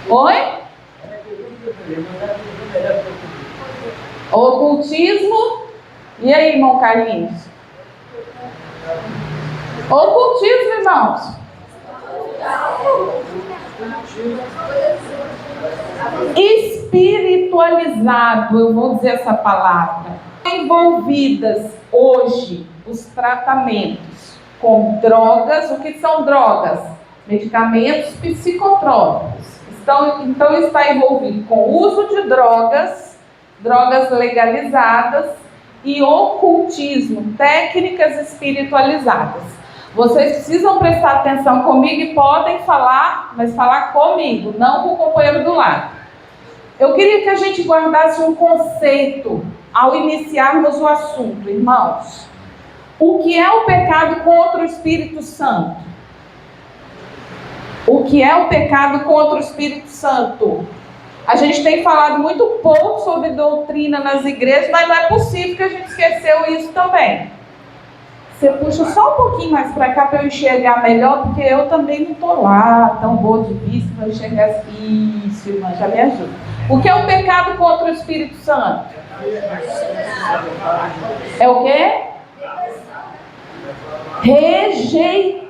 Oi? Ocultismo. E aí, irmão Carlinhos? Ocultismo, irmãos. Espiritualizado, eu vou dizer essa palavra. Envolvidas hoje os tratamentos com drogas. O que são drogas? Medicamentos psicotrópicos. Então está envolvido com o uso de drogas legalizadas e ocultismo, técnicas espiritualizadas. Vocês precisam prestar atenção comigo e podem falar, mas falar comigo, não com o companheiro do lado. Eu queria que a gente guardasse um conceito ao iniciarmos o assunto, irmãos. O que é o pecado contra o Espírito Santo? O que é o pecado contra o Espírito Santo? A gente tem falado muito pouco sobre doutrina nas igrejas, mas não é possível que a gente esqueceu isso também. Você puxa só um pouquinho mais para cá para eu enxergar melhor, porque eu também não estou lá tão boa de vista para enxergar isso, irmã, já me ajuda. O que é o pecado contra o Espírito Santo? É o quê? Rejeitar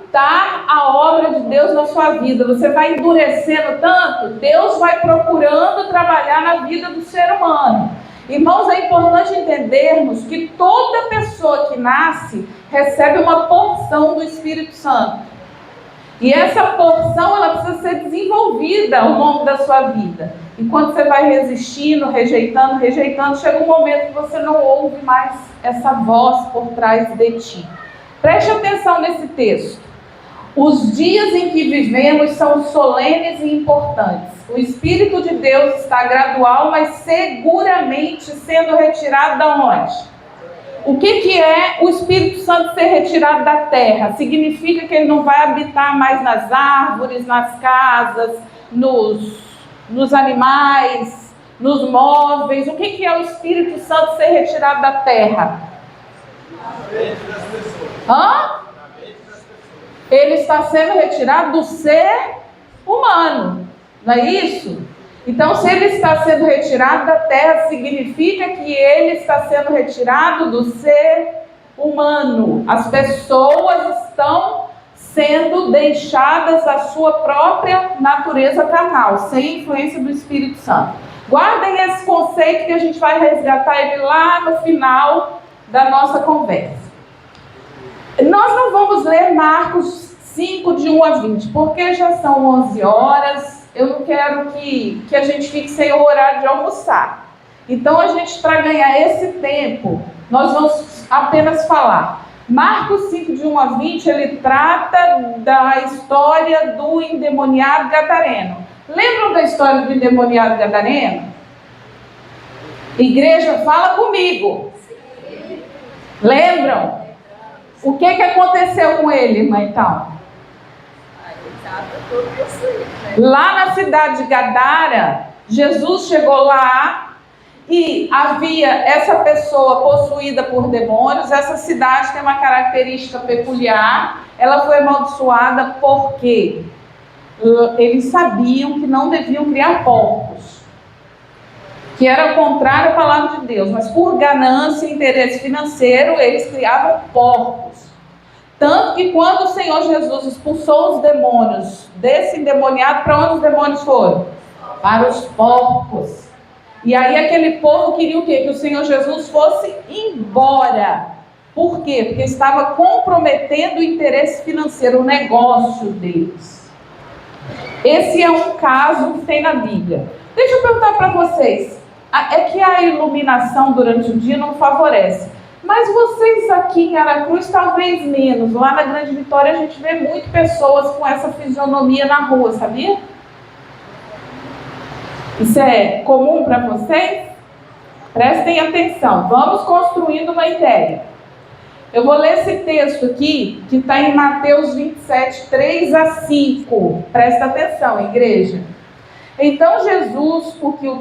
a obra de Deus na sua vida. Você vai endurecendo tanto, Deus vai procurando trabalhar na vida do ser humano. Irmãos, é importante entendermos que toda pessoa que nasce recebe uma porção do Espírito Santo. E essa porção, ela precisa ser desenvolvida ao longo da sua vida. E quando você vai resistindo, rejeitando, chega um momento que você não ouve mais essa voz por trás de ti. Preste atenção nesse texto. Os dias em que vivemos são solenes e importantes. O Espírito de Deus está gradual, mas seguramente sendo retirado da onde? O que é o Espírito Santo ser retirado da terra? Significa que ele não vai habitar mais nas árvores, nas casas, nos animais, nos móveis. O que é o Espírito Santo ser retirado da terra? Ele está sendo retirado do ser humano, não é isso? Então, se ele está sendo retirado da terra, significa que ele está sendo retirado do ser humano. As pessoas estão sendo deixadas à sua própria natureza carnal, sem influência do Espírito Santo. Guardem esse conceito que a gente vai resgatar ele lá no final da nossa conversa. Nós não vamos ler Marcos 5, de 1 a 20, porque já são 11 horas, eu não quero que a gente fique sem o horário de almoçar. Então, para ganhar esse tempo, nós vamos apenas falar. Marcos 5, de 1 a 20, ele trata da história do endemoniado gadareno. Lembram da história do endemoniado gadareno? Igreja, fala comigo. Lembram? O que aconteceu com ele, irmã, então? Lá na cidade de Gadara, Jesus chegou lá e havia essa pessoa possuída por demônios. Essa cidade tem uma característica peculiar. Ela foi amaldiçoada porque eles sabiam que não deviam criar porcos, que era contrário à palavra de Deus, mas por ganância e interesse financeiro, eles criavam porcos. Tanto que quando o Senhor Jesus expulsou os demônios desse endemoniado, para onde os demônios foram? Para os porcos. E aí aquele povo queria o quê? Que o Senhor Jesus fosse embora. Por quê? Porque estava comprometendo o interesse financeiro, o negócio deles. Esse é um caso que tem na Bíblia. Deixa eu perguntar para vocês. É que a iluminação durante o dia não favorece. Mas vocês aqui em Aracruz talvez menos. Lá na Grande Vitória a gente vê muito pessoas com essa fisionomia na rua, sabia? Isso é comum para vocês? Prestem atenção. Vamos construindo uma ideia. Eu vou ler esse texto aqui, que está em Mateus 27, 3 a 5. Presta atenção, igreja. Então Judas, o que o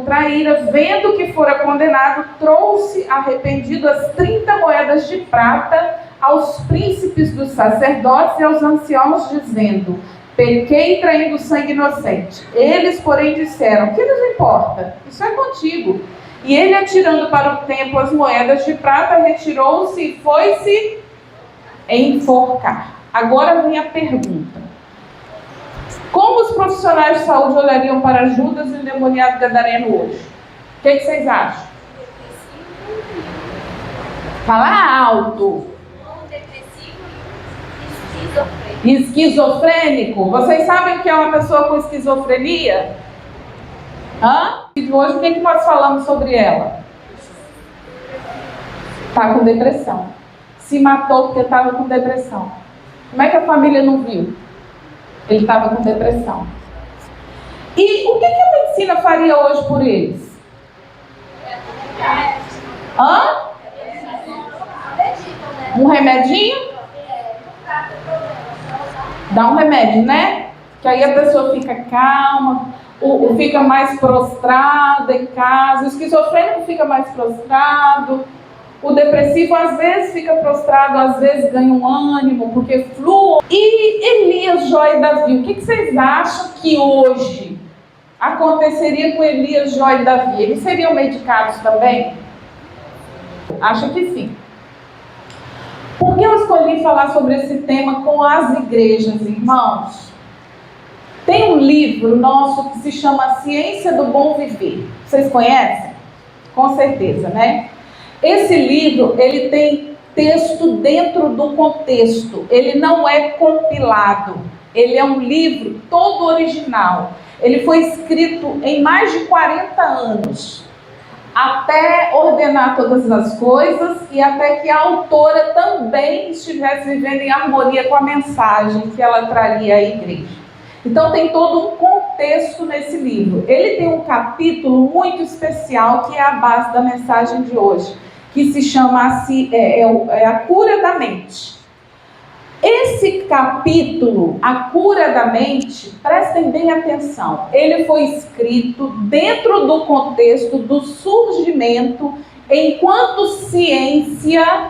traíra, vendo que fora condenado, trouxe arrependido as 30 moedas de prata aos príncipes dos sacerdotes e aos anciãos, dizendo: pequei traindo sangue inocente. Eles, porém, disseram: que nos importa? Isso é contigo. E ele, atirando para o templo as moedas de prata, retirou-se e foi-se enforcar. Agora vem a pergunta: como os profissionais de saúde olhariam para Judas e o endemoniado gadareno hoje? O que vocês acham? Fala alto. Esquizofrênico. Vocês sabem o que é uma pessoa com esquizofrenia? Hoje, o que nós falamos sobre ela? Está com depressão. Se matou porque estava com depressão. Como é que a família não viu? Ele estava com depressão. E o que a medicina faria hoje por eles? Um remedinho? Dá um remédio, né? Que aí a pessoa fica calma, fica mais prostrada em casa, o esquizofrênico fica mais prostrado, o depressivo às vezes fica prostrado, às vezes ganha um ânimo, porque flua. E Elias, Jó e Davi, o que vocês acham que hoje aconteceria com Elias, Jó e Davi? Eles seriam medicados também? Acho que sim. Por que eu escolhi falar sobre esse tema com as igrejas, irmãos? Tem um livro nosso que se chama Ciência do Bom Viver. Vocês conhecem? Com certeza, né? Esse livro, ele tem texto dentro do contexto. Ele não é compilado. Ele é um livro todo original. Ele foi escrito em mais de 40 anos. Até ordenar todas as coisas e até que a autora também estivesse vivendo em harmonia com a mensagem que ela traria à igreja. Então tem todo um contexto nesse livro. Ele tem um capítulo muito especial que é a base da mensagem de hoje, que se chama a cura da mente. Esse capítulo, a cura da mente, prestem bem atenção, ele foi escrito dentro do contexto do surgimento enquanto ciência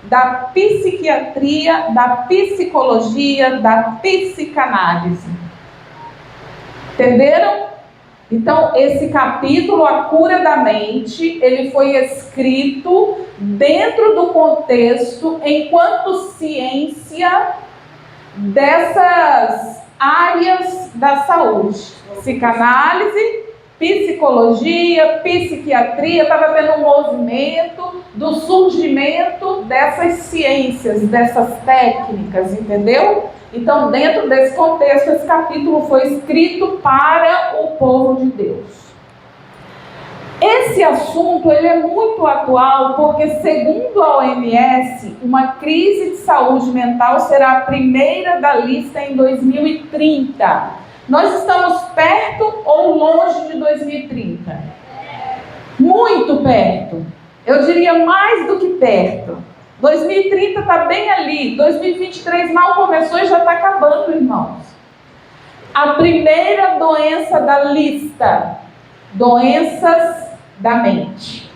da psiquiatria, da psicologia, da psicanálise. Entenderam? Então, esse capítulo, a cura da mente, ele foi escrito dentro do contexto enquanto ciência dessas áreas da saúde. Psicanálise, psicologia, psiquiatria, estava tendo um movimento do surgimento dessas ciências, dessas técnicas, entendeu? Então, dentro desse contexto, esse capítulo foi escrito para o povo de Deus. Esse assunto ele é muito atual porque, segundo a OMS, uma crise de saúde mental será a primeira da lista em 2030. Nós estamos perto ou longe de 2030? Muito perto. Eu diria mais do que perto. 2030 está bem ali. 2023 mal começou e já está acabando, irmãos. A primeira doença da lista: doenças da mente.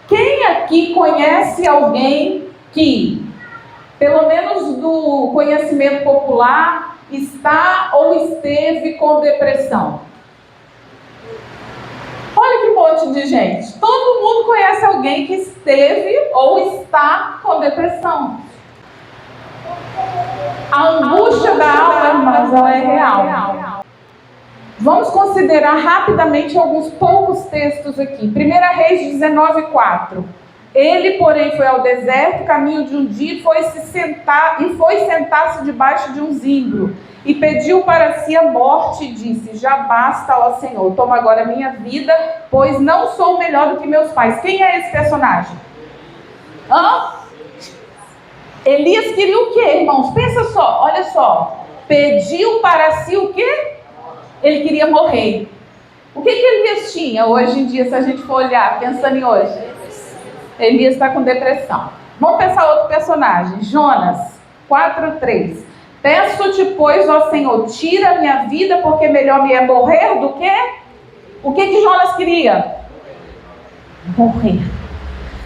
Quem aqui conhece alguém que, pelo menos do conhecimento popular, está ou esteve com depressão? Olha que monte de gente. Todo mundo conhece alguém que esteve ou está com depressão. A angústia da alma, irmãos, ela é real. Vamos considerar rapidamente alguns poucos textos aqui. 1 Reis 19:4. Ele, porém, foi ao deserto, caminho de um dia, e foi sentar-se debaixo de um zimbro, e pediu para si a morte, e disse: já basta, ó Senhor, toma agora a minha vida, pois não sou melhor do que meus pais. Quem é esse personagem? Elias queria o quê, irmãos? Pensa só, olha só. Pediu para si o quê? Ele queria morrer. O que Elias tinha hoje em dia, se a gente for olhar, pensando em hoje? Elias está com depressão. Vamos pensar outro personagem. Jonas 4:3. Peço-te, pois, ó Senhor, tira a minha vida, porque melhor me é morrer do que... O que Jonas queria? Morrer.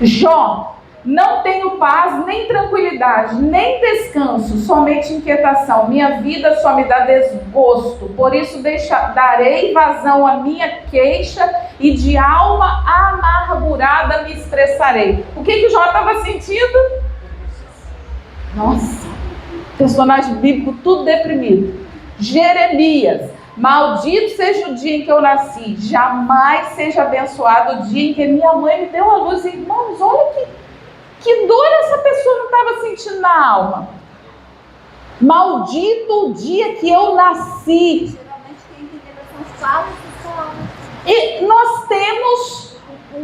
Jó Não tenho paz, nem tranquilidade, nem descanso, somente inquietação. Minha vida só me dá desgosto. Por isso darei vazão à minha queixa e de alma amargurada me estressarei. O que Jó estava sentindo? Nossa, personagem bíblico tudo deprimido. Jeremias: maldito seja o dia em que eu nasci, jamais seja abençoado o dia em que minha mãe me deu a luz. Irmãos, olha que dor essa pessoa não estava sentindo na alma. Maldito o dia que eu nasci. Geralmente quem tem depressão fala essas palavras. E nós temos,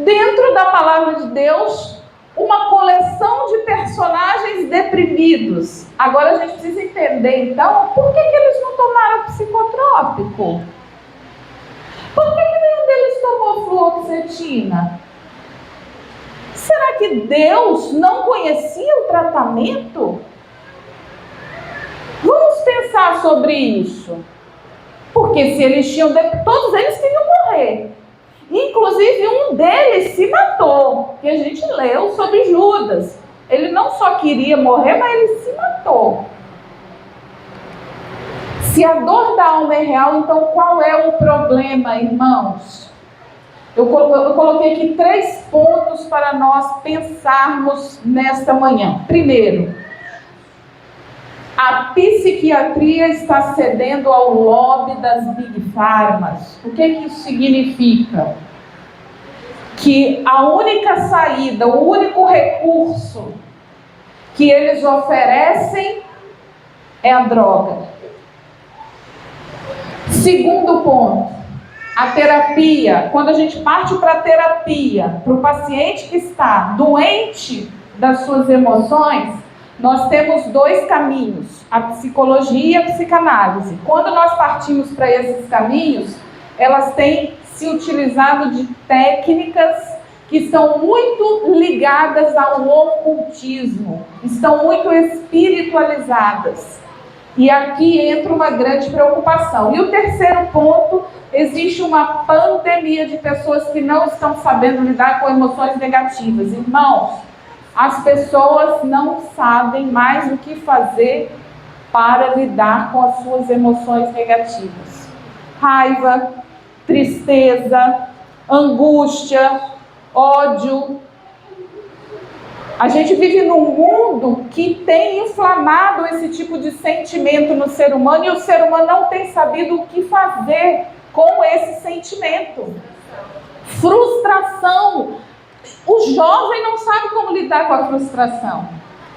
dentro da palavra de Deus, uma coleção de personagens deprimidos. Agora a gente precisa entender, então, por que eles não tomaram psicotrópico? Por que nenhum deles tomou fluoxetina? Será que Deus não conhecia o tratamento? Vamos pensar sobre isso. Porque se eles tinham... Todos eles queriam morrer. Inclusive um deles se matou. Que a gente leu sobre Judas. Ele não só queria morrer, mas ele se matou. Se a dor da alma é real, então qual é o problema, irmãos? Eu coloquei aqui 3 pontos para nós pensarmos nesta manhã. Primeiro, a psiquiatria está cedendo ao lobby das Big Pharmas. O que isso significa? Que a única saída, o único recurso que eles oferecem é a droga. Segundo ponto, a terapia. Quando a gente parte para a terapia, para o paciente que está doente das suas emoções, nós temos 2 caminhos, a psicologia e a psicanálise. Quando nós partimos para esses caminhos, elas têm se utilizado de técnicas que estão muito ligadas ao ocultismo, estão muito espiritualizadas. E aqui entra uma grande preocupação. E o terceiro ponto, existe uma pandemia de pessoas que não estão sabendo lidar com emoções negativas. Irmãos, as pessoas não sabem mais o que fazer para lidar com as suas emoções negativas. Raiva, tristeza, angústia, ódio. A gente vive num mundo que tem inflamado esse tipo de sentimento no ser humano e o ser humano não tem sabido o que fazer com esse sentimento. Frustração. O jovem não sabe como lidar com a frustração,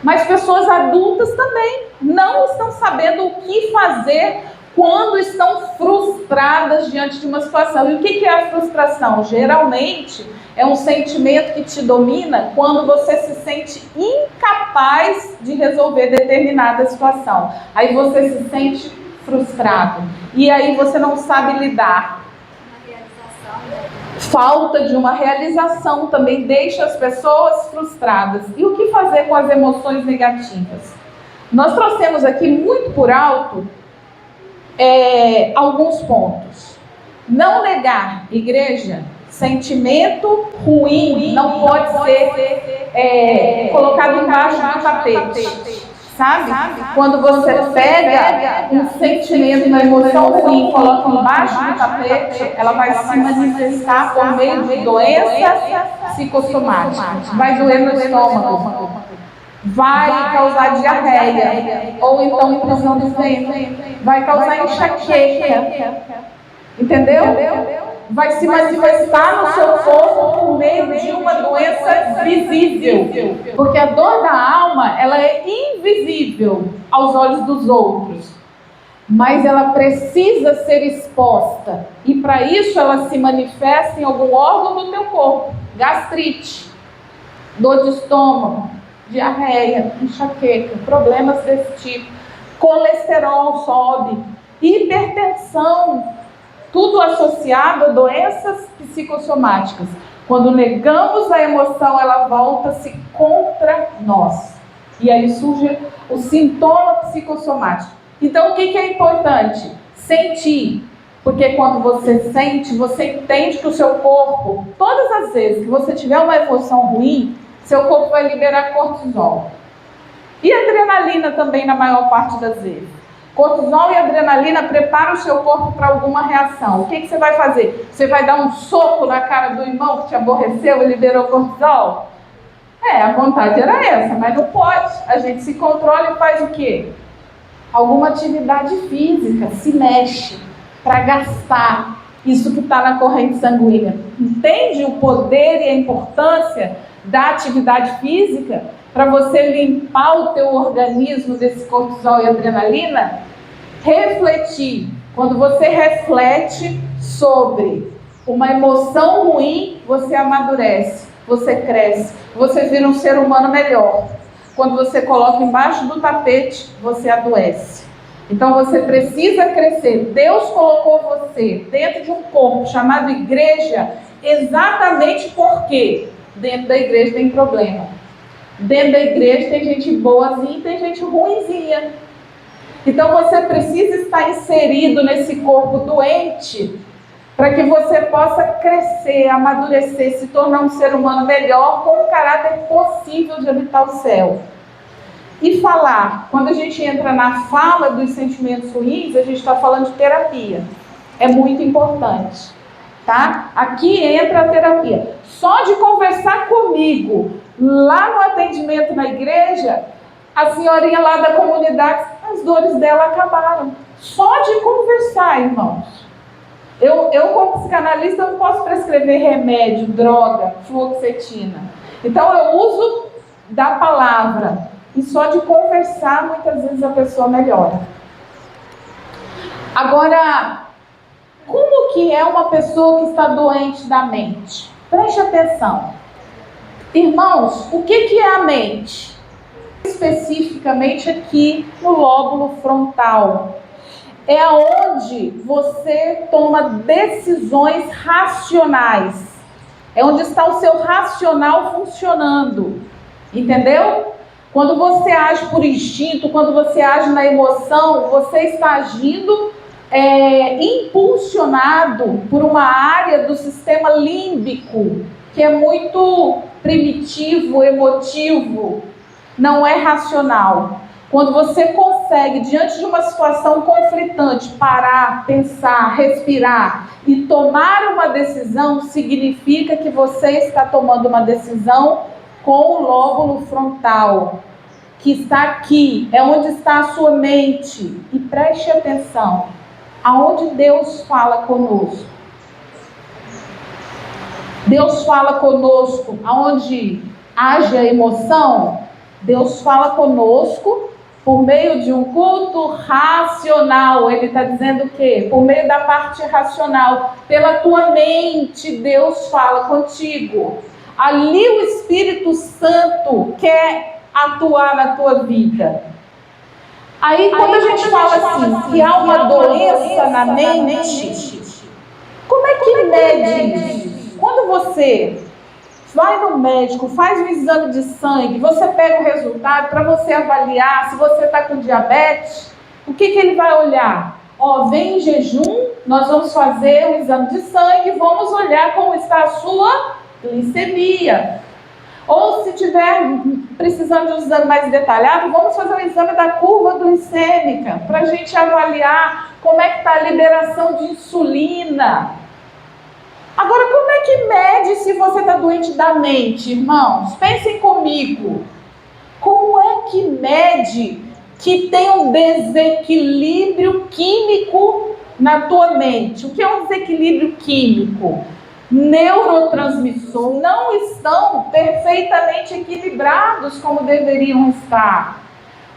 mas pessoas adultas também não estão sabendo o que fazer quando estão frustradas diante de uma situação. E o que é a frustração? Geralmente é um sentimento que te domina quando você se sente incapaz de resolver determinada situação. Aí você se sente frustrado. E aí você não sabe lidar. Falta de uma realização também deixa as pessoas frustradas. E o que fazer com as emoções negativas? Nós trouxemos aqui muito por alto alguns pontos. Não negar, igreja, sentimento ruim não pode ser colocado embaixo do tapete. Sabe? Quando você pega um sentimento, uma emoção ruim e coloca embaixo do tapete, ela vai se manifestar por meio de doença psicossomática. Vai doer no estômago, vai causar diarreia, ou então prisão do ventre, vai causar enxaqueca, entendeu? Vai se manifestar no seu corpo por meio de uma doença visível, porque a dor da alma, ela é invisível aos olhos dos outros, mas ela precisa ser exposta, e para isso ela se manifesta em algum órgão do teu corpo. Gastrite, dor de estômago, diarreia, enxaqueca, problemas desse tipo, colesterol sobe, hipertensão, tudo associado a doenças psicossomáticas. Quando negamos a emoção, ela volta-se contra nós. E aí surge o sintoma psicossomático. Então, o que é importante? Sentir. Porque quando você sente, você entende que o seu corpo, todas as vezes que você tiver uma emoção ruim, seu corpo vai liberar cortisol. E adrenalina também, na maior parte das vezes. Cortisol e adrenalina preparam o seu corpo para alguma reação. O que você vai fazer? Você vai dar um soco na cara do irmão que te aborreceu e liberou cortisol? A vontade era essa, mas não pode. A gente se controla e faz o quê? Alguma atividade física, se mexe para gastar isso que está na corrente sanguínea. Entende o poder e a importância da atividade física para você limpar o teu organismo desse cortisol e adrenalina? Refletir. Quando você reflete sobre uma emoção ruim, você amadurece, você cresce, você vira um ser humano melhor. Quando você coloca embaixo do tapete, você adoece. Então você precisa crescer. Deus colocou você dentro de um corpo chamado igreja, exatamente porque dentro da igreja tem problema. Dentro da igreja tem gente boazinha e tem gente ruinzinha. Então você precisa estar inserido nesse corpo doente para que você possa crescer, amadurecer, se tornar um ser humano melhor, com um caráter possível de habitar o céu. E falar, quando a gente entra na fala dos sentimentos ruins, a gente está falando de terapia. É muito importante, tá? Aqui entra a terapia. Só de conversar comigo, lá no atendimento na igreja, a senhorinha lá da comunidade, as dores dela acabaram. Só de conversar, irmãos. Eu como psicanalista, não posso prescrever remédio, droga, fluoxetina. Então eu uso da palavra. E só de conversar, muitas vezes a pessoa melhora. Agora, como que é uma pessoa que está doente da mente? Preste atenção. Irmãos, o que é a mente? Especificamente aqui no lóbulo frontal. É onde você toma decisões racionais. É onde está o seu racional funcionando. Entendeu? Quando você age por instinto, quando você age na emoção, você está agindo impulsionado por uma área do sistema límbico, que é muito primitivo, emotivo, não é racional. Quando você consegue, diante de uma situação conflitante, parar, pensar, respirar e tomar uma decisão, significa que você está tomando uma decisão com o lóbulo frontal, que está aqui, é onde está a sua mente. E preste atenção, aonde Deus fala conosco. Deus fala conosco aonde haja emoção. Deus fala conosco por meio de um culto racional. Ele está dizendo o quê? Por meio da parte racional. Pela tua mente, Deus fala contigo. Ali o Espírito Santo quer atuar na tua vida. Aí quando a gente fala assim, que há uma doença na mente, como é que mede isso? Quando você vai no médico, faz um exame de sangue, você pega o resultado para você avaliar se você está com diabetes, o que ele vai olhar? Vem em jejum, nós vamos fazer um exame de sangue, vamos olhar como está a sua glicemia. Ou se tiver precisando de um exame mais detalhado, vamos fazer um exame da curva glicêmica, para a gente avaliar como é que está a liberação de insulina. Agora, como é que mede se você está doente da mente, irmãos? Pensem comigo. Como é que mede que tem um desequilíbrio químico na tua mente? O que é um desequilíbrio químico? Neurotransmissores não estão perfeitamente equilibrados como deveriam estar.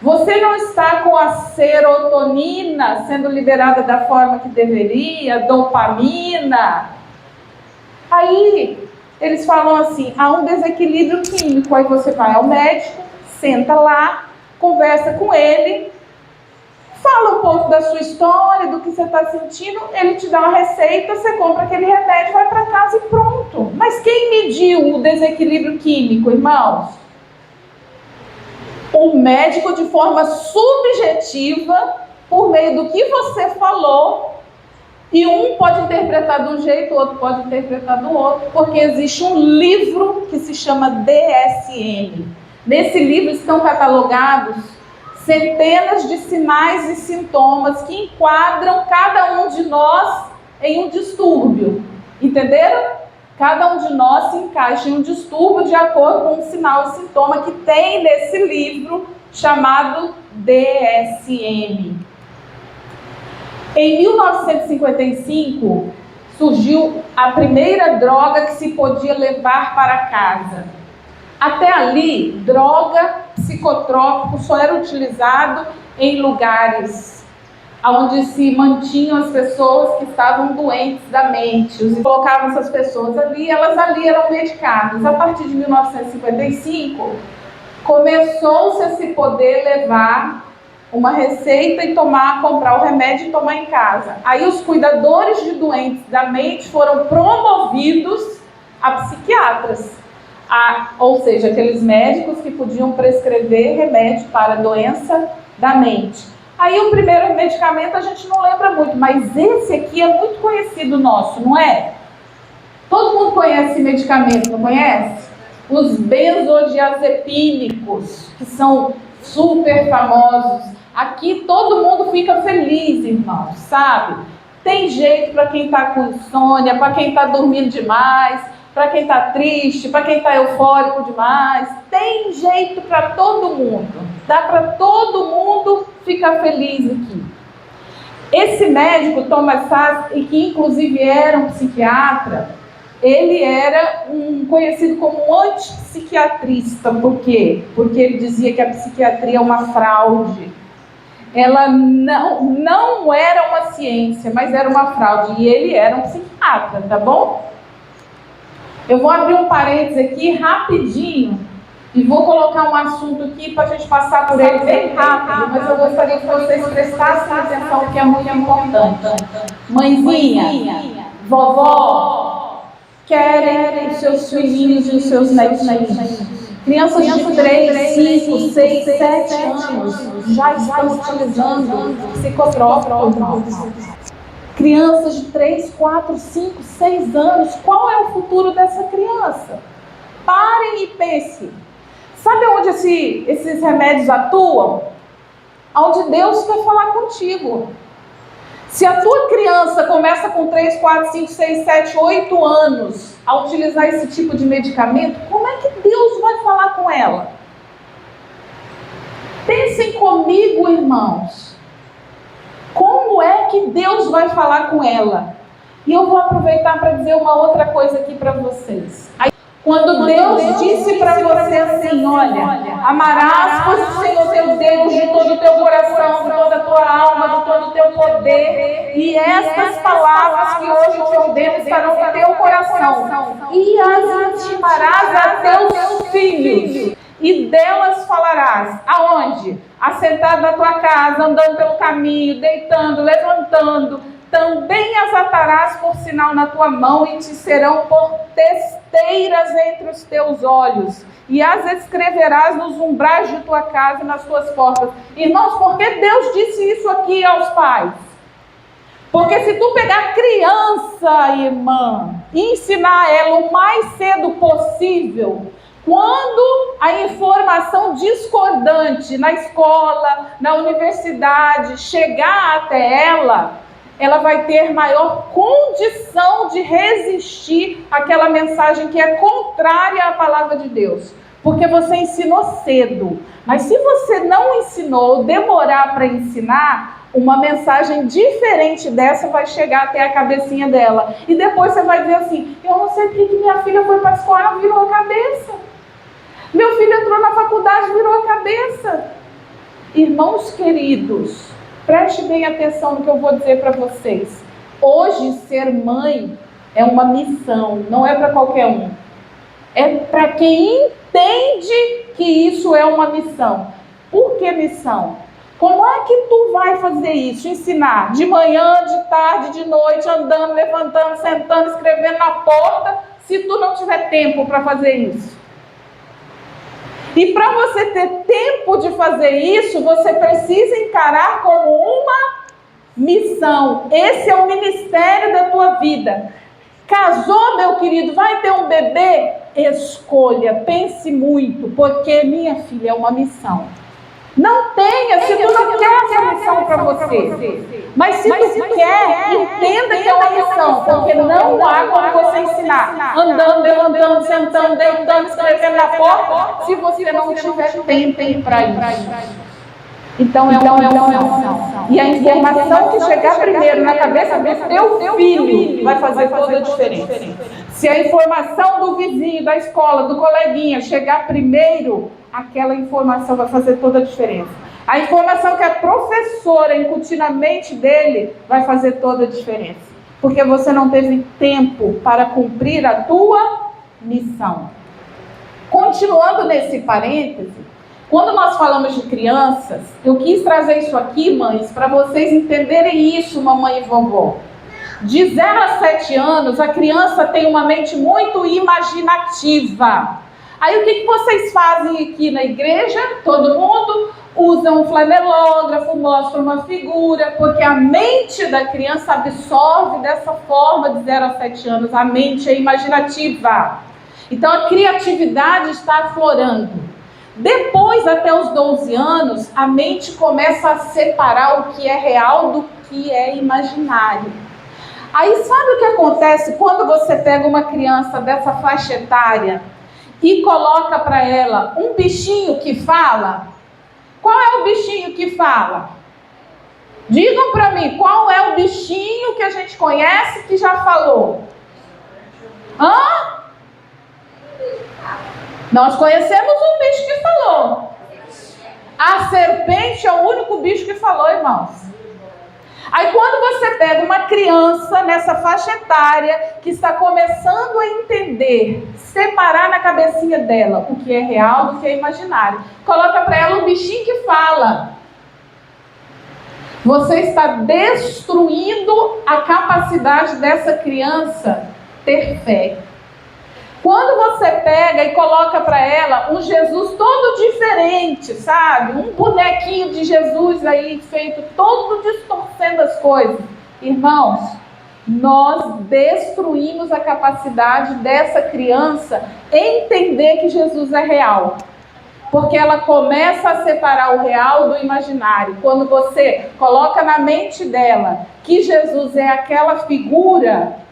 Você não está com a serotonina sendo liberada da forma que deveria, dopamina. Aí eles falam assim, há um desequilíbrio químico. Aí você vai ao médico, senta lá, conversa com ele, fala um pouco da sua história, do que você está sentindo, ele te dá uma receita, você compra aquele remédio, vai para casa e pronto. Mas quem mediu o desequilíbrio químico, irmãos? O médico, de forma subjetiva, por meio do que você falou, E um pode interpretar de um jeito, o outro pode interpretar do outro, porque existe um livro que se chama DSM. Nesse livro estão catalogados centenas de sinais e sintomas que enquadram cada um de nós em um distúrbio. Entenderam? Cada um de nós se encaixa em um distúrbio de acordo com um sinal e sintoma que tem nesse livro chamado DSM. Em 1955, surgiu a primeira droga que se podia levar para casa. Até ali, droga, psicotrópico só era utilizado em lugares onde se mantinham as pessoas que estavam doentes da mente. Colocavam essas pessoas ali, elas ali eram medicadas. A partir de 1955, começou-se a se poder levar uma receita e comprar o remédio e tomar em casa. Aí os cuidadores de doentes da mente foram promovidos a psiquiatras, ou seja, aqueles médicos que podiam prescrever remédio para a doença da mente. Aí o primeiro medicamento a gente não lembra muito, mas esse aqui é muito conhecido nosso, não é? Todo mundo conhece esse medicamento, não conhece? Os benzodiazepínicos, que são super famosos. Aqui todo mundo fica feliz, irmãos, sabe? Tem jeito para quem está com insônia, para quem está dormindo demais, para quem está triste, para quem está eufórico demais. Tem jeito para todo mundo. Dá para todo mundo ficar feliz aqui. Esse médico, Thomas Szasz, e que inclusive era um psiquiatra, ele era conhecido como um antipsiquiatrista. Por quê? Porque ele dizia que a psiquiatria é uma fraude. Ela não era uma ciência, mas era uma fraude. E ele era um psiquiatra, tá bom? Eu vou abrir um parênteses aqui rapidinho e vou colocar um assunto aqui para a gente passar por ele bem rápido, mas eu gostaria que vocês prestassem atenção, que é muito importante. Mãezinha, vovó, querem os seus filhinhos e os seus netinhos. Crianças de 3, 5, 6, 7 anos já estão utilizando psicotrópicos. Crianças de 3, 4, 5, 6 anos, qual é o futuro dessa criança? Parem e pensem. Sabe onde esses remédios atuam? Onde Deus quer falar contigo. Se a tua criança começa com 3, 4, 5, 6, 7, 8 anos a utilizar esse tipo de medicamento, como é que Deus vai falar com ela? Pensem comigo, irmãos. Como é que Deus vai falar com ela? E eu vou aproveitar para dizer uma outra coisa aqui para vocês. Quando Deus disse para você assim, olha, amarás o Senhor teu Deus de todo o teu coração, de toda a tua alma, de todo o teu poder, e estas palavras que hoje te ordeno estarão no teu coração, e as intimarás a teus filhos, e delas falarás. Aonde? Assentado na tua casa, andando pelo caminho, deitando, levantando. Também as atarás por sinal na tua mão e te serão por testeiras entre os teus olhos. E as escreverás nos umbrais de tua casa e nas tuas portas. Irmãos, por que Deus disse isso aqui aos pais? Porque se tu pegar criança, irmã, e ensinar ela o mais cedo possível, quando a informação discordante na escola, na universidade, chegar até ela vai ter maior condição de resistir àquela mensagem que é contrária à palavra de Deus. Porque você ensinou cedo. Mas se você não ensinou, ou demorar para ensinar, uma mensagem diferente dessa vai chegar até a cabecinha dela. E depois você vai dizer assim, eu não sei porque que minha filha foi para a escola e virou a cabeça. Meu filho entrou na faculdade e virou a cabeça. Irmãos queridos, preste bem atenção no que eu vou dizer para vocês. Hoje, ser mãe é uma missão, não é para qualquer um. É para quem entende que isso é uma missão. Por que missão? Como é que tu vai fazer isso? Ensinar de manhã, de tarde, de noite, andando, levantando, sentando, escrevendo na porta, se tu não tiver tempo para fazer isso? E para você ter tempo de fazer isso, você precisa encarar como uma missão. Esse é o ministério da tua vida. Casou, meu querido, vai ter um bebê? Escolha, pense muito, porque, minha filha, é uma missão. Não tenha, se tu não quer essa missão para você. Mas se tu quer, entenda que é uma missão, porque não há como você ensinar andando, levantando, sentando, deitando, escrevendo na porta, se você não tiver tempo para isso. Então é uma missão. E a informação que chegar primeiro na cabeça do teu filho vai fazer toda a diferença. Se a informação do vizinho, da escola, do coleguinha chegar primeiro, aquela informação vai fazer toda a diferença. A informação que a professora incutir na mente dele vai fazer toda a diferença. Porque você não teve tempo para cumprir a tua missão. Continuando nesse parêntese, quando nós falamos de crianças, eu quis trazer isso aqui, mães, para vocês entenderem isso, mamãe e vovó. De 0 a 7 anos, a criança tem uma mente muito imaginativa. Aí o que vocês fazem aqui na igreja? Todo mundo usa um flanelógrafo, mostra uma figura, porque a mente da criança absorve dessa forma de 0 a 7 anos. A mente é imaginativa. Então a criatividade está aflorando. Depois, até os 12 anos, a mente começa a separar o que é real do que é imaginário. Aí sabe o que acontece quando você pega uma criança dessa faixa etária e coloca para ela um bichinho que fala? Qual é o bichinho que fala? Digam para mim, qual é o bichinho que a gente conhece que já falou? Hã? Nós conhecemos um bicho que falou. A serpente é o único bicho que falou, irmãos. Aí quando você pega uma criança nessa faixa etária que está começando a entender, separar na cabecinha dela o que é real do que é imaginário, coloca para ela um bichinho que fala. Você está destruindo a capacidade dessa criança ter fé. Quando você pega e coloca para ela um Jesus todo diferente, sabe? Um bonequinho de Jesus aí feito todo distorcendo as coisas. Irmãos, nós destruímos a capacidade dessa criança entender que Jesus é real. Porque ela começa a separar o real do imaginário. Quando você coloca na mente dela que Jesus é aquela figura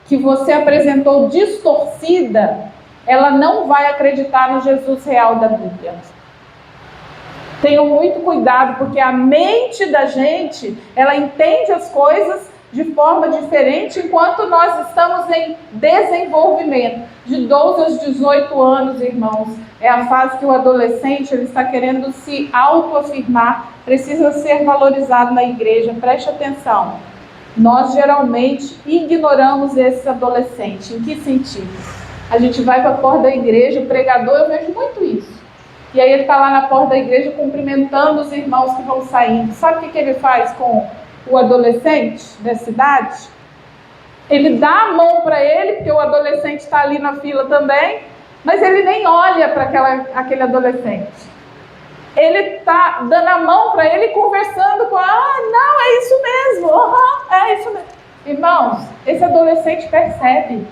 que você apresentou distorcida, ela não vai acreditar no Jesus real da Bíblia. Tenham muito cuidado, porque a mente da gente, ela entende as coisas de forma diferente, enquanto nós estamos em desenvolvimento. De 12 aos 18 anos, irmãos, é a fase que o adolescente ele está querendo se autoafirmar, precisa ser valorizado na igreja. Preste atenção. Nós geralmente ignoramos esse adolescente. Em que sentido? A gente vai para a porta da igreja, o pregador, eu vejo muito isso. E aí ele está lá na porta da igreja cumprimentando os irmãos que vão saindo. Sabe o que ele faz com o adolescente dessa idade? Ele dá a mão para ele, porque o adolescente está ali na fila também, mas ele nem olha para aquele adolescente. Ele está dando a mão para ele, conversando com não, é isso mesmo, é isso mesmo. Irmãos, esse adolescente percebe.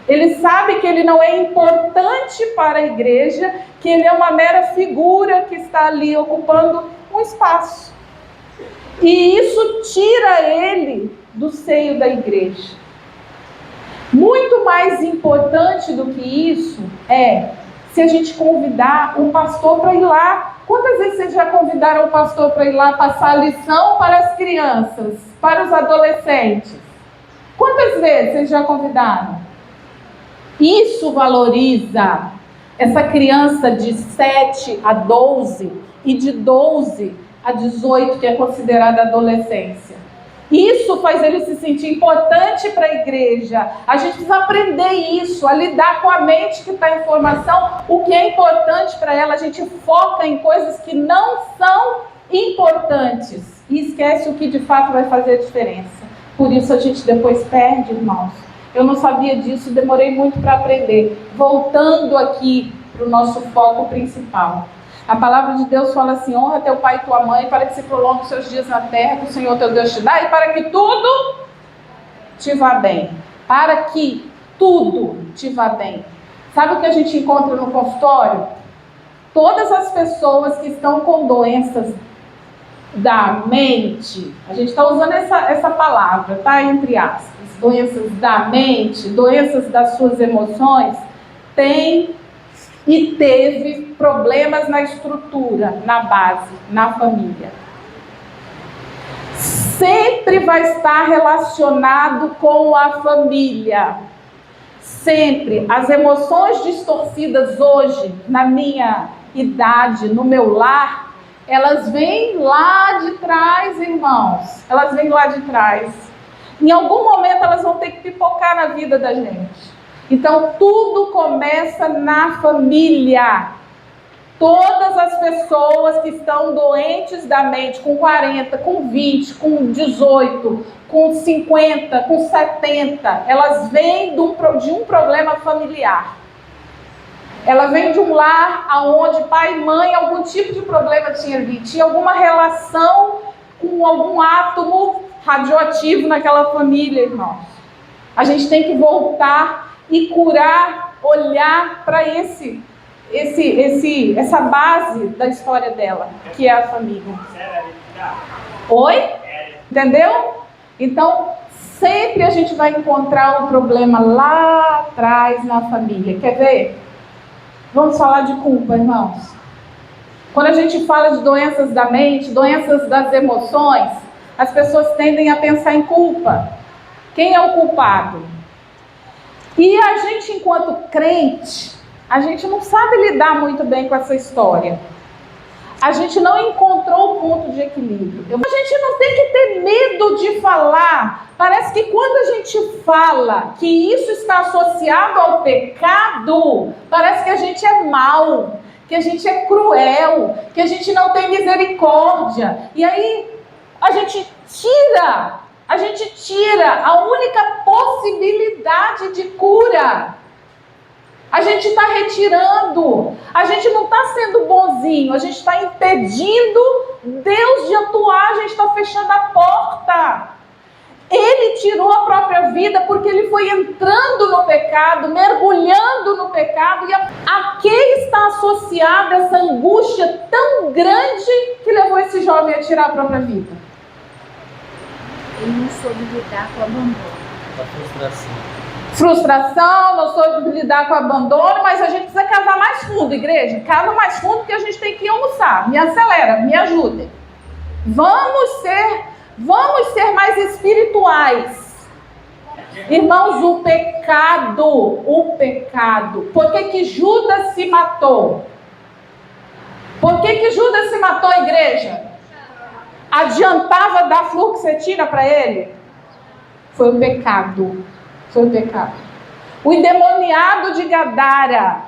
Ele sabe que ele não é importante para a igreja, que ele é uma mera figura que está ali ocupando um espaço. E isso tira ele do seio da igreja. Muito mais importante do que isso é se a gente convidar um pastor para ir lá. Quantas vezes vocês já convidaram o pastor para ir lá passar lição para as crianças, para os adolescentes? Quantas vezes vocês já convidaram? Isso valoriza essa criança de 7 a 12 e de 12 a 18, que é considerada adolescência. Isso faz ele se sentir importante para a igreja. A gente precisa aprender isso, a lidar com a mente que está em formação, o que é importante para ela. A gente foca em coisas que não são importantes e esquece o que de fato vai fazer a diferença. Por isso a gente depois perde, irmãos. Eu não sabia disso, demorei muito para aprender. Voltando aqui para o nosso foco principal. A palavra de Deus fala assim: honra teu pai e tua mãe para que se prolongue os seus dias na terra que o Senhor teu Deus te dá e para que tudo te vá bem. Para que tudo te vá bem. Sabe o que a gente encontra no consultório? Todas as pessoas que estão com doenças da mente, a gente está usando essa palavra, tá? Entre aspas. Doenças da mente, doenças das suas emoções, tem e teve problemas na estrutura, na base, na família. Sempre vai estar relacionado com a família. Sempre. As emoções distorcidas hoje, na minha idade, no meu lar, elas vêm lá de trás, irmãos. Elas vêm lá de trás. Em algum momento elas vão ter que pipocar na vida da gente. Então tudo começa na família. Todas as pessoas que estão doentes da mente, com 40, com 20, com 18, com 50, com 70, elas vêm de um problema familiar. Ela vem de um lar onde pai e mãe, algum tipo de problema tinha alguma relação com algum átomo radioativo naquela família, irmãos. A gente tem que voltar e curar, olhar para essa base da história dela, que é a família. Oi? Entendeu? Então, sempre a gente vai encontrar um problema lá atrás na família. Quer ver? Vamos falar de culpa, irmãos. Quando a gente fala de doenças da mente, doenças das emoções, as pessoas tendem a pensar em culpa. Quem é o culpado? E a gente, enquanto crente, a gente não sabe lidar muito bem com essa história. A gente não encontrou o ponto de equilíbrio. A gente não tem que ter medo de falar. Parece que quando a gente fala que isso está associado ao pecado, parece que a gente é mau, que a gente é cruel, que a gente não tem misericórdia. E aí a gente tira a única possibilidade de cura. A gente está retirando, a gente não está sendo bonzinho, a gente está impedindo Deus de atuar, a gente está fechando a porta. Ele tirou a própria vida porque ele foi entrando no pecado, mergulhando no pecado, e a que está associada essa angústia tão grande que levou esse jovem a tirar a própria vida? Ele não soube lidar com o abandono. A Frustração, não soube lidar com o abandono, mas a gente precisa casar mais fundo, igreja. Casa mais fundo porque a gente tem que ir almoçar. Me acelera, me ajude. Vamos ser mais espirituais. Irmãos, o pecado. Por que Judas se matou? Por que Judas se matou, igreja? Adiantava dar fluoxetina para ele? Foi o pecado. Foi o pecado. O endemoniado de Gadara,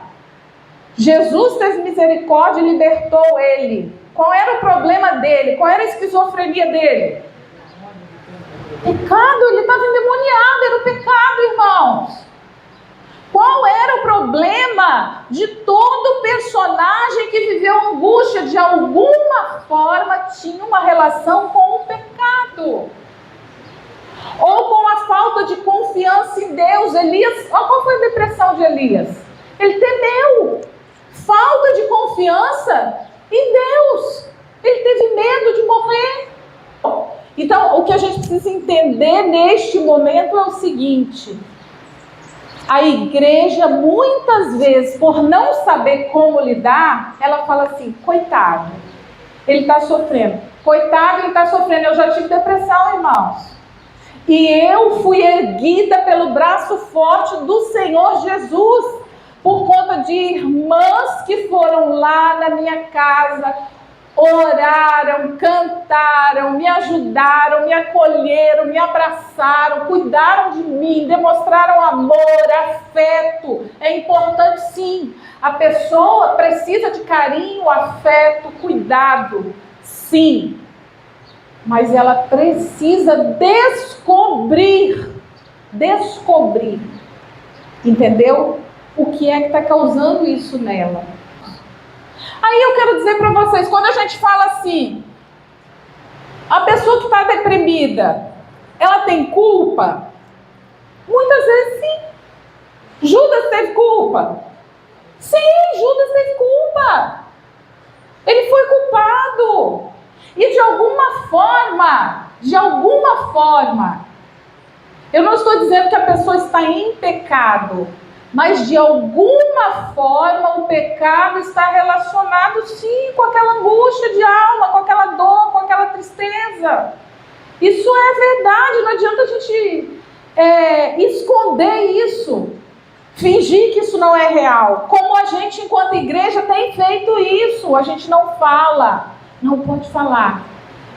Jesus teve misericórdia e libertou ele. Qual era o problema dele? Qual era a esquizofrenia dele? Pecado, ele estava endemoniado, era o pecado, irmãos. Qual era o problema de todo personagem que viveu angústia? De alguma forma tinha uma relação com o pecado. Ou com a falta de confiança em Deus. Elias, qual foi a depressão de Elias? Ele temeu. Falta de confiança em Deus. Ele teve medo de morrer. Então, o que a gente precisa entender neste momento é o seguinte: a igreja, muitas vezes, por não saber como lidar, ela fala assim: coitado, ele está sofrendo. Coitado, ele está sofrendo. Eu já tive depressão, irmãos. E eu fui erguida pelo braço forte do Senhor Jesus, por conta de irmãs que foram lá na minha casa, oraram, cantaram, me ajudaram, me acolheram, me abraçaram, cuidaram de mim, demonstraram amor, afeto. É importante, sim. A pessoa precisa de carinho, afeto, cuidado, sim. Mas ela precisa descobrir, entendeu? O que é que está causando isso nela? Aí eu quero dizer para vocês, quando a gente fala assim, a pessoa que está deprimida, ela tem culpa? Muitas vezes sim. Judas teve culpa? Sim, Judas teve culpa. Ele foi culpado. E de alguma forma, eu não estou dizendo que a pessoa está em pecado, mas de alguma forma o pecado está relacionado sim com aquela angústia de alma, com aquela dor, com aquela tristeza. Isso é verdade, não adianta a gente esconder isso, fingir que isso não é real. Como a gente, enquanto igreja, tem feito isso, a gente não fala, não pode falar.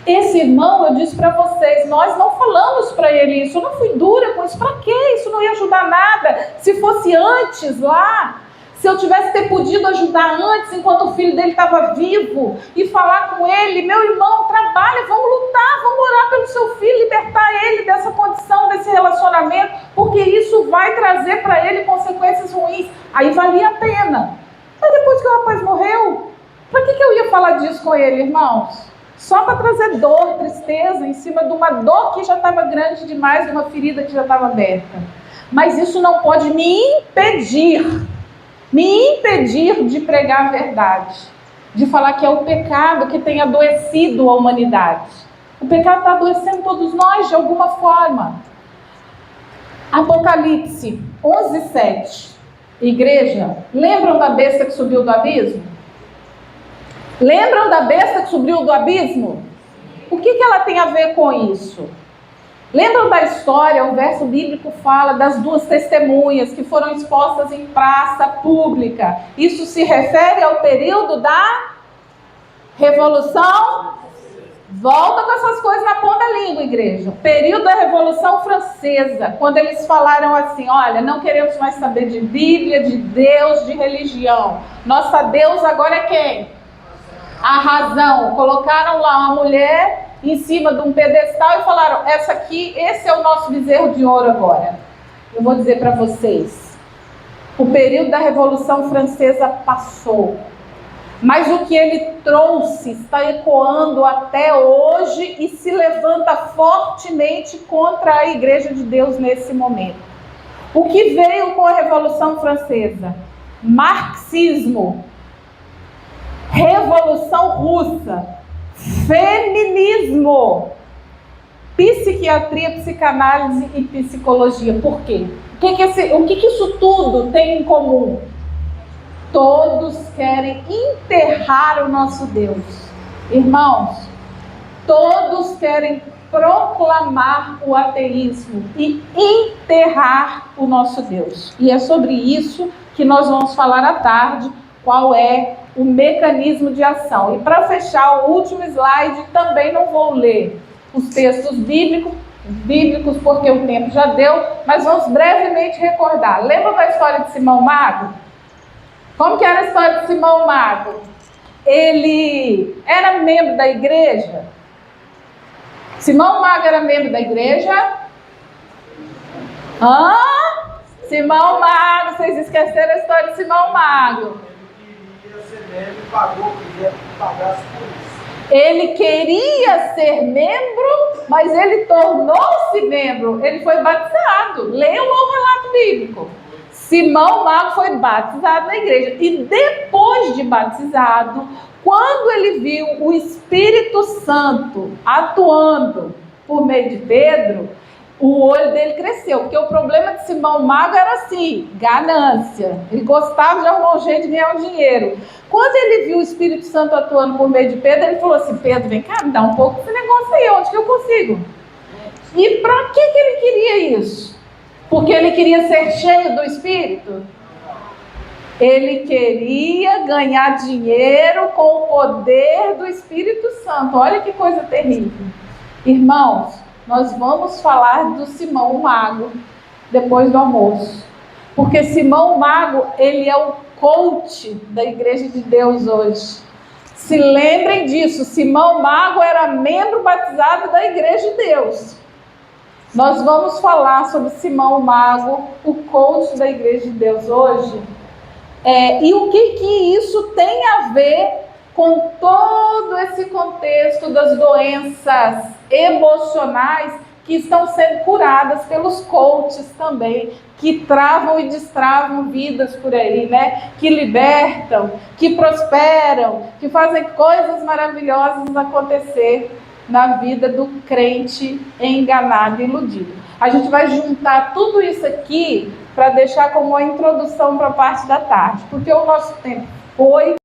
Esse irmão, eu disse para vocês, nós não falamos para ele isso, eu não fui dura com isso, para quê? Isso não ia ajudar nada. Se fosse antes lá, se eu tivesse ter podido ajudar antes, enquanto o filho dele estava vivo, e falar com ele, meu irmão, trabalha, vamos lutar, vamos orar pelo seu filho, libertar ele dessa condição, desse relacionamento, porque isso vai trazer para ele consequências ruins. Aí valia a pena. Mas depois que o rapaz morreu, para que eu ia falar disso com ele, irmãos? Só para trazer dor, tristeza, em cima de uma dor que já estava grande demais, de uma ferida que já estava aberta. Mas isso não pode me impedir de pregar a verdade, de falar que é o pecado que tem adoecido a humanidade. O pecado está adoecendo todos nós de alguma forma. Apocalipse 11:7. Igreja, lembram da besta que subiu do abismo? Lembram da besta que subiu do abismo? O que ela tem a ver com isso? Lembram da história? O verso bíblico fala das duas testemunhas que foram expostas em praça pública. Isso se refere ao período da Revolução. Volta com essas coisas na ponta da língua, igreja. Período da Revolução Francesa, quando eles falaram assim, olha, não queremos mais saber de Bíblia, de Deus, de religião. Nossa Deus agora é quem? A razão. Colocaram lá uma mulher em cima de um pedestal e falaram, esse é o nosso bezerro de ouro agora. Eu vou dizer para vocês, o período da Revolução Francesa passou, mas o que ele trouxe está ecoando até hoje e se levanta fortemente contra a Igreja de Deus nesse momento. O que veio com a Revolução Francesa? Marxismo, Revolução Russa, feminismo, psiquiatria, psicanálise e psicologia. Por quê? O que isso tudo tem em comum? Todos querem enterrar o nosso Deus. Irmãos, todos querem proclamar o ateísmo e enterrar o nosso Deus. E é sobre isso que nós vamos falar à tarde, qual é o mecanismo de ação. E para fechar o último slide, também não vou ler os textos bíblicos porque o tempo já deu, mas vamos brevemente recordar. Lembra da história de Simão Mago? Como que era a história de Simão Mago? Ele era membro da igreja? Simão Mago era membro da igreja? Simão Mago, vocês esqueceram a história de Simão Mago. Ele queria ser membro, mas ele tornou-se membro. Ele foi batizado. Leiam o relato bíblico. Simão Mago foi batizado na igreja. E depois de batizado, quando ele viu o Espírito Santo atuando por meio de Pedro, o olho dele cresceu, porque o problema de Simão Mago era assim, ganância. Ele gostava de arrumar um jeito de ganhar o dinheiro. Quando ele viu o Espírito Santo atuando por meio de Pedro, ele falou assim, Pedro, vem cá, me dá um pouco desse negócio aí, onde que eu consigo? E para que ele queria isso? Porque ele queria ser cheio do Espírito? Ele queria ganhar dinheiro com o poder do Espírito Santo. Olha que coisa terrível. Irmãos, nós vamos falar do Simão Mago depois do almoço. Porque Simão Mago, ele é o coach da Igreja de Deus hoje. Se lembrem disso, Simão Mago era membro batizado da Igreja de Deus. Nós vamos falar sobre Simão Mago, o coach da Igreja de Deus hoje, E o que isso tem a ver com todo esse contexto das doenças emocionais que estão sendo curadas pelos coaches também, que travam e destravam vidas por aí, né? Que libertam, que prosperam, que fazem coisas maravilhosas acontecer na vida do crente enganado e iludido. A gente vai juntar tudo isso aqui para deixar como uma introdução para a parte da tarde, porque o nosso tempo foi